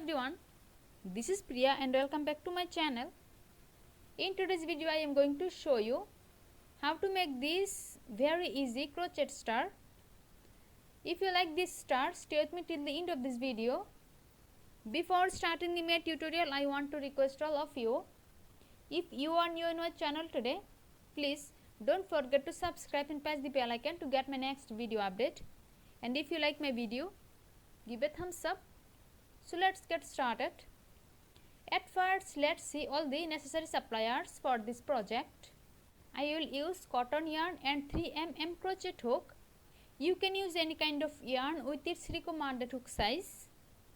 everyone, this is Priya and welcome back to my channel. In today's video I am going to show you how to make this very easy crochet star. If you like this star, stay with me till the end of this video. Before starting the main tutorial, I want to request all of you, if you are new in my channel today, please don't forget to subscribe and press the bell icon to get my next video update. And if you like my video, give a thumbs up. So let's get started. At first, let's see all the necessary supplies for this project. I will use cotton yarn and 3 mm crochet hook. You can use any kind of yarn with its recommended hook size.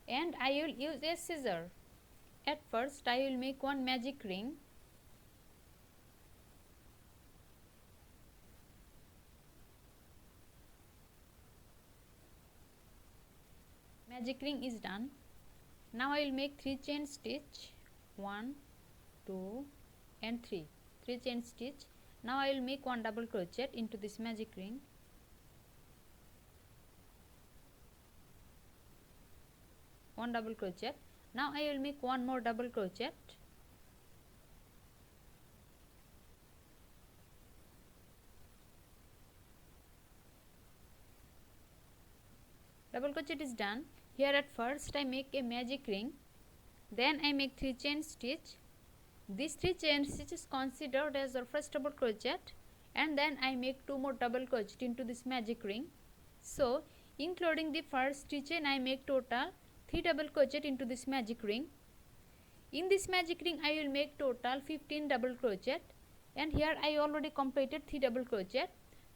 And I will use a scissor. At first, I will make one magic ring. Magic ring is done. Now I will make 3 chain stitch, 1, 2 and 3 chain stitch. Now I will make 1 double crochet into this magic ring. One double crochet. Now I will make 1 more double crochet. Double crochet is done. Here at first I make a magic ring, then I make 3 chain stitch. These 3 chain stitch is considered as our first double crochet, and then I make 2 more double crochet into this magic ring. So including the first 3 chain, I make total 3 double crochet into this magic ring. In this magic ring I will make total 15 double crochet, and here I already completed 3 double crochet.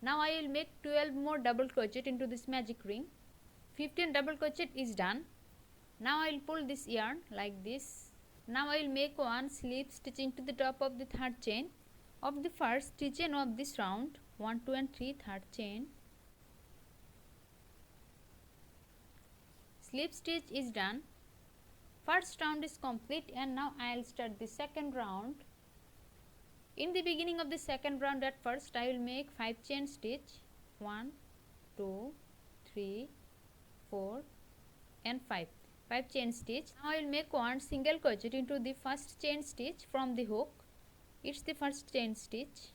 Now I will make 12 more double crochet into this magic ring. 15 double crochet is done. Now I will pull this yarn like this. Now I will make 1 slip stitch into the top of the 3rd chain of the first 3 chain of this round. 1, 2 and 3, 3rd chain. Slip stitch is done. First round is complete, and now I will start the second round. In the beginning of the second round, at first I will make 5 chain stitch. 1, 2, 3, 4 and 5 chain stitch. Now I will make 1 single crochet into the first chain stitch from the hook. It's the first chain stitch.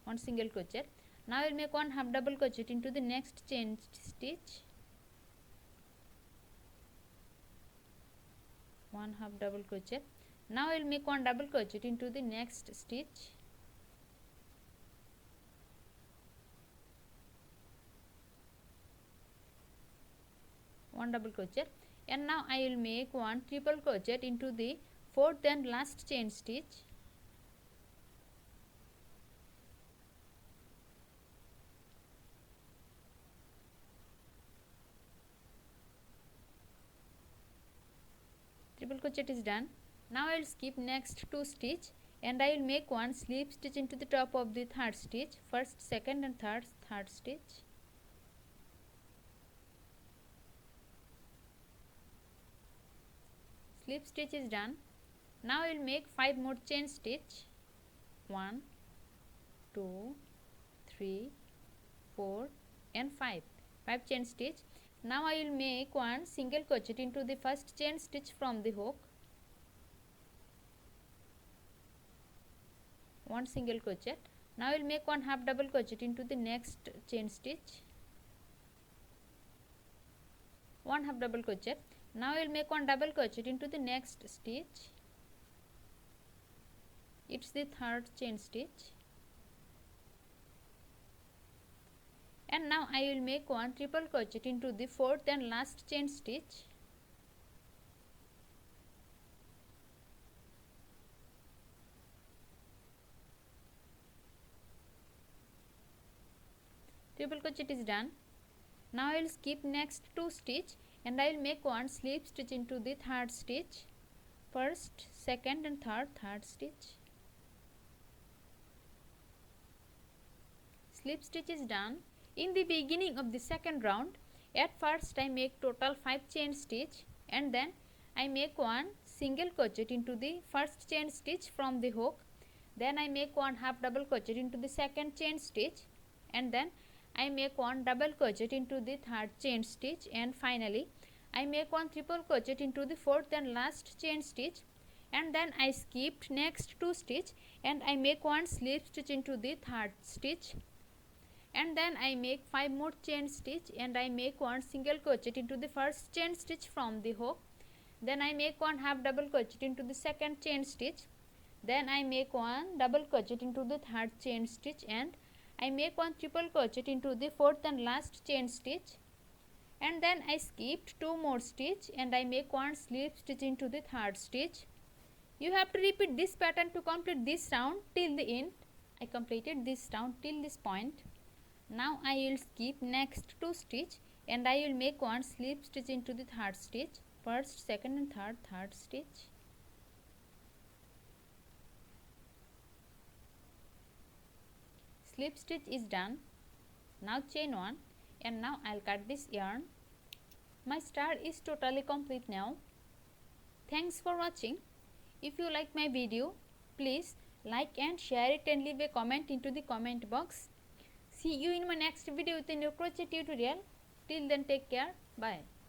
1 single crochet. Now I will make 1 half double crochet into the next chain stitch. 1 half double crochet. Now I will make 1 double crochet into the next stitch. One double crochet, and now I will make 1 triple crochet into the 4th and last chain stitch. Triple crochet is done. Now I will skip next 2 stitch, and I will make 1 slip stitch into the top of the 3rd stitch. First, 2nd and 3rd stitch. Slip stitch is done. Now I will make 5 more chain stitch. 1, 2, 3, 4 and 5 chain stitch. Now I will make 1 single crochet into the first chain stitch from the hook. 1 single crochet. Now I will make 1 half double crochet into the next chain stitch. 1 half double crochet. Now I will make 1 double crochet into the next stitch. It's the 3rd chain stitch. And now I will make 1 triple crochet into the 4th and last chain stitch. Triple crochet is done. Now I will skip next 2 stitch, and I will make 1 slip stitch into the 3rd stitch. First, 2nd and 3rd stitch. Slip stitch is done. In the beginning of the second round, at first I make total 5 chain stitch, and then I make 1 single crochet into the first chain stitch from the hook. Then I make 1 half double crochet into the 2nd chain stitch, and then I make 1 double crochet into the 3rd chain stitch, and finally I make one triple crochet into the fourth and last chain stitch, and then I skipped next 2 stitch and I make one slip stitch into the third stitch, and then I make 5 more chain stitch and I make one single crochet into the first chain stitch from the hook. Then I make one half double crochet into the second chain stitch, then I make one double crochet into the third chain stitch, and I make one triple crochet into the fourth and last chain stitch, and then I skipped 2 more stitch and I make one slip stitch into the third stitch. You have to repeat this pattern to complete this round till the end. I completed this round till this point. Now I will skip next 2 stitch and I will make one slip stitch into the third stitch, first, second and third stitch. Slip stitch is done. Now chain 1, and now I'll cut this yarn. My star is totally complete now. Thanks for watching. If you like my video, please like and share it and leave a comment into the comment box. See you in my next video with a new crochet tutorial. Till then, take care. Bye.